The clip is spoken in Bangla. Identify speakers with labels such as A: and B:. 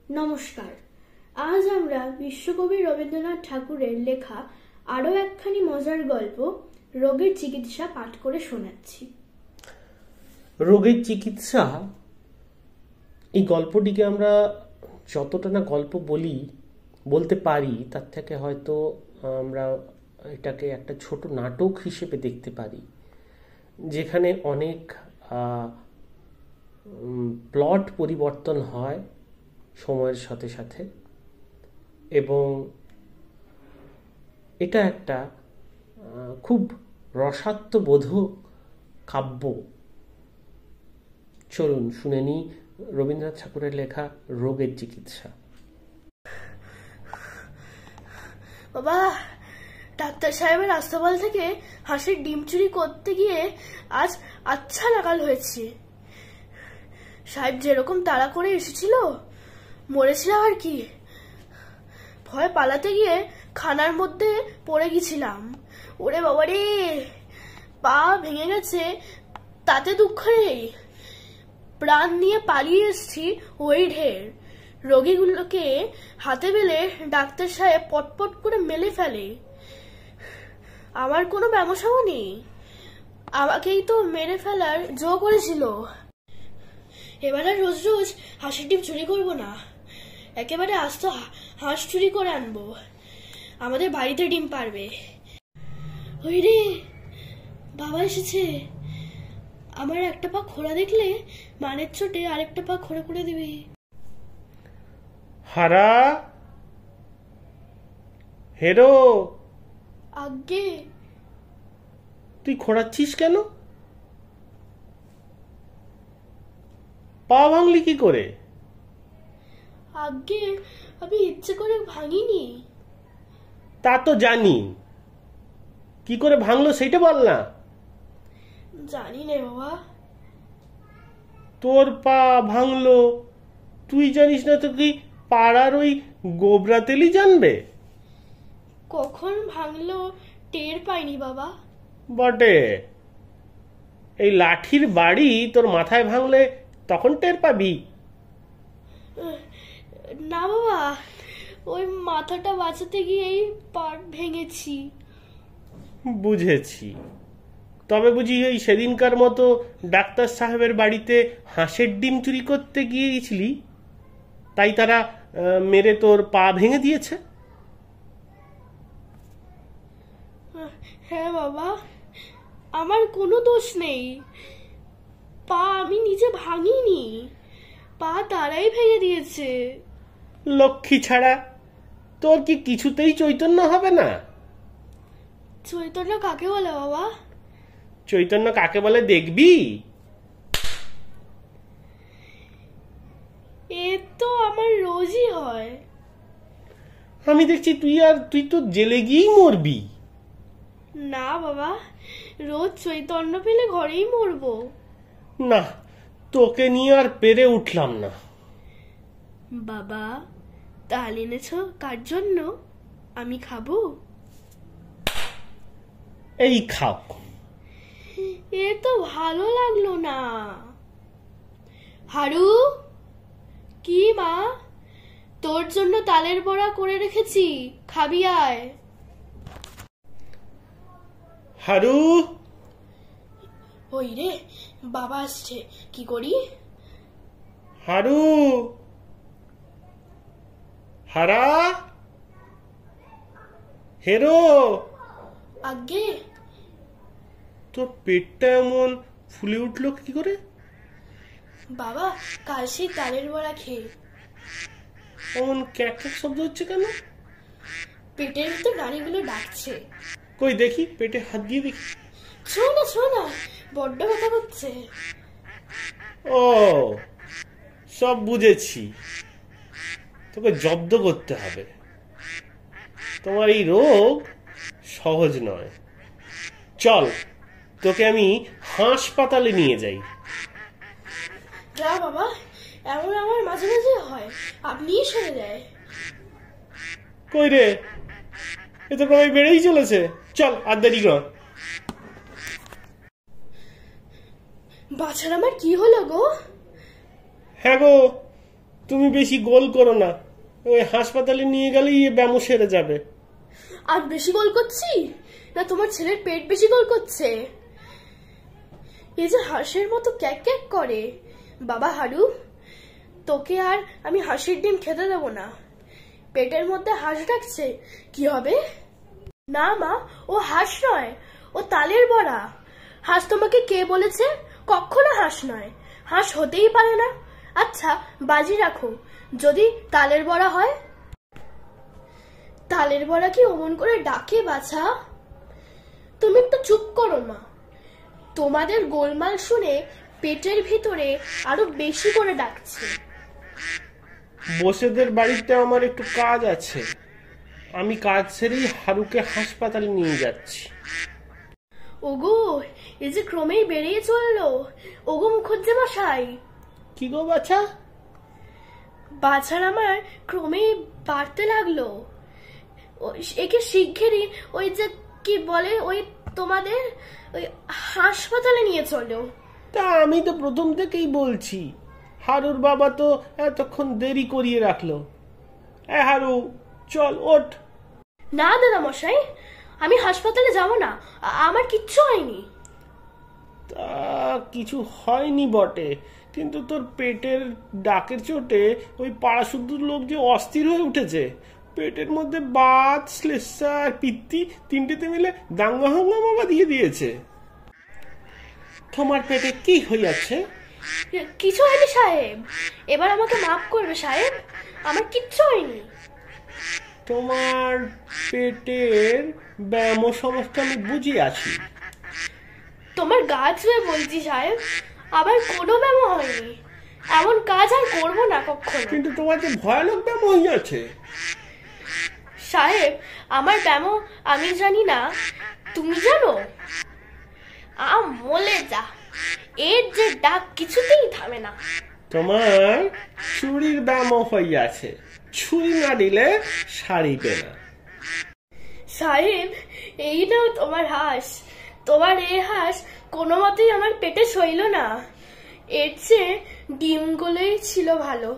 A: নমস্কার। আজ আমরা বিশ্বকবি রবীন্দ্রনাথ ঠাকুরের লেখা আরো একখানি মজার গল্প রোগের চিকিৎসা পাঠ করে শোনাচ্ছি।
B: রোগের চিকিৎসা এই গল্পটিকে আমরা যতটা না গল্প বলতে পারি তার থেকে হয়তো আমরা এটাকে একটা ছোট নাটক হিসেবে দেখতে পারি, যেখানে অনেক প্লট পরিবর্তন হয় সময়ের সাথে সাথে, এবং এটা একটা খুব রসাত্মবোধক কাব্য। চলুন শুনে নিই রবীন্দ্রনাথ ঠাকুরের লেখা রোগের চিকিৎসা।
A: বাবা, ডাক্তার সাহেবের আস্তাবল থেকে হাঁসের ডিম চুরি করতে গিয়ে আজ আচ্ছা নাকাল হয়েছে। সাহেব যেরকম তাড়া করে এসেছিল, মরেছিলাম আর কি। ভয় পালাতে গিয়ে খানার মধ্যে পড়ে গেছিলাম। ওরে বাবা রে, পা ভেঙে গেছে, তাতে দুঃখ নেই। প্রাণ নিয়ে পালিয়ে এসছি ওই ঢের। রোগীগুলোকে হাতে পেলে ডাক্তার সাহেব পটপট করে মেলে ফেলে। আমার কোনো ব্যবসাও নেই, আমাকেই তো মেরে ফেলার জো করেছিল। এবার আর রোজ রোজ হাঁসের ডিম চুরি করবো না, একেবারে আস্ত হাঁস চুরি করে আনবো। আমাদের বাড়িতে ডিম পারবে। ওই রে, বাবা এসেছে। আমার একটা পা খোড়া দেখলে মানের চোটে আরেকটা পা খোড়া করে দিবি।
B: হারা, হেরো।
A: আগে
B: তুই খোঁড়াচ্ছিস কেন? পা ভাঙলি কি করে?
A: আগে আমি ইচ্ছে করে ভাঙিনি।
B: তা তো জানি, কি করে ভাঙলো সেটা বল না।
A: জানি না বাবা।
B: তোর পা ভাঙলো তুই জানিস না তো কি পাড়ার ওই গোবরা তেলি জানবে?
A: কখন ভাঙলো টের পাইনি বাবা।
B: বটে, এই লাঠির বাড়ি তোর মাথায় ভাঙলে তখন টের পাবি।
A: না বাবা, ওই মাথাটা বাঁচাতে গিয়েই পা ভেঙেছি।
B: বুঝেছি। তবে বুঝি ওই সেদিনকার মতো ডাক্তার সাহেবের বাড়িতে হাঁসের ডিম চুরি করতে গিয়েছিলি, তাই তারা মেরে তোর পা ভেঙে দিয়েছে?
A: হ্যাঁ বাবা, আমার কোনো দোষ নেই। পা আমি নিজে ভাঙিনি, পা তারাই ভেঙে দিয়েছে।
B: লক্ষ্মী ছাড়া, তোর কি কিছুতেই চৈতন্য হবে না?
A: চৈতন্য কাকে বলে বাবা?
B: চৈতন্য কাকে বলে দেখবি?
A: এ তো আমার রোজই হয়।
B: আমি দেখছি তুই তো জেলে গিয়েই মরবি।
A: না বাবা, রোজ চৈতন্য পেলে ঘরেই মরবো।
B: না, তোকে নিয়ে আর পেরে উঠলাম না।
A: বাবা, তাল এনেছ কার জন্য? আমি খাবো।
B: এই খাও।
A: এ তো ভালো লাগলো না। হারু, কি মা, তোর জন্য তালের বড়া করে রেখেছি, খাবি আয়।
B: হারু।
A: ওই রে, বাবা আসছে, কি করি?
B: হারু, হারা, হেরো।
A: আগে
B: তোর পেটটা এমন ফুলে উঠলো কি করে?
A: বাবা, কাল সেই তালের বড়া খেয়ে।
B: এমন ক্যাক ক্যাক শব্দ হচ্ছে কেন?
A: পেটের ভিতর নাড়িগুলো ডাকছে।
B: কই দেখি, পেটে হাত দিয়ে দেখি।
A: শো না, বড্ড ব্যথা করছে।
B: ও, সব বুঝেছি। তোকে জব্দ করতে হবে। তোমার এই রোগ সহজ নয়। চল, তোকে আমি হাসপাতালে নিয়ে যাই।
A: যা বাবা, এমন আমার মাঝে মাঝে হয়, আপনিই সেরে দেয়।
B: কই রে, এ তো ক্রমে বেড়েই চলেছে। চল, আর দেরি কর।
A: বাছার আমার কি হলো গো?
B: হ্যাঁ গো, তুমি বেশি গোল করো না, ওই হাসপাতালে নিয়ে গেলেই এ ব্যামো সেরে যাবে।
A: আর বেশি গোল করছি না তোমার ছেলের পেট বেশি গোল করছে? এই যে হাঁসের মতো ক্যাক ক্যাক করে। বাবা হারু, তোকে আর আমি হাঁসের ডিম খেতে দেবো না। পেটের মধ্যে হাঁস ডাকছে, কি হবে? না মা, ও হাঁস নয়, ও তালের বড়া। হাঁস তোমাকে কে বলেছে? কখনো হাঁস নয়, হাঁস হতেই পারে না। আচ্ছা বাজি রাখো, যদি তালের বড়া হয়। তালের বড়া কি অমন করে ডাকে বাছা? তুমি একটু চুপ করো মা। তোমাদের গোলমাল শুনে পেটের ভিতরে আরো বেশি করে ডাকছে।
B: বসেদের বাড়িতে আমার একটু কাজ আছে, আমি কাজ সেরেই হারুকে হাসপাতালে নিয়ে যাচ্ছি।
A: ওগো, এই যে ক্রমেই বেরিয়ে চললো। ওগো মুখুজ্জে মশাই।
B: কি গো বাছা?
A: বাছার আমার ক্রমেই বাড়তে লাগলো। একে শিগগিরই ওই যে কি বলে, ওই তোমাদের ওই হাসপাতালে নিয়ে চলো।
B: তা আমি তো প্রথম থেকেই বলছি, হারুর বাবা তো এতক্ষণ দেরি করিয়ে রাখলো। হারু চল ওঠ।
A: না দাদা মশাই, আমি হাসপাতালে যাব না, আমার কিচ্ছু হয়নি।
B: তা কিছু হয়নি বটে, কিন্তু তোর পেটের ডাকের চোটে ওই পাড়া শুদ্ধুর লোক যে অস্থির হয়ে উঠেছে। পেটের মধ্যে বাত, শ্লেষ্মা আর পিত্তি তিনটেতে মিলে দাঙ্গা হাঙ্গামা দিয়ে দিয়েছে। তোমার পেটে কি হইয়াছে?
A: কিছু হয়নি সাহেব, এবার আমাকে মাফ করবে সাহেব, আমার কিচ্ছু হয়নি।
B: তোমার পেটের ব্যায়াম সমস্ত আমি বুঝি আছি।
A: তোমার গা ছুঁয়ে বলছি সাহেব, আবার কোনো ব্যায়াম হয়নি। এমন কাজ আর করবো না কখনো।
B: কিন্তু তোমার যে ভয়ানক ব্যায়াম হইয়াছে
A: সাহেব, আমার ব্যায়াম আমি জানি না, তুমি জানো? মলে যা, এর যে ডাক কিছুতেই থামে না।
B: তোমার চুরির ব্যায়াম হইয়াছে, ছুরি না দিলে সারিবে না।
A: সাহেব, এই নাও তোমার হাঁস। তোমার এই হাঁস কোনো মতেই আমার পেটে সইল না, এর চেয়ে ডিমগুলোই ছিল ভালো।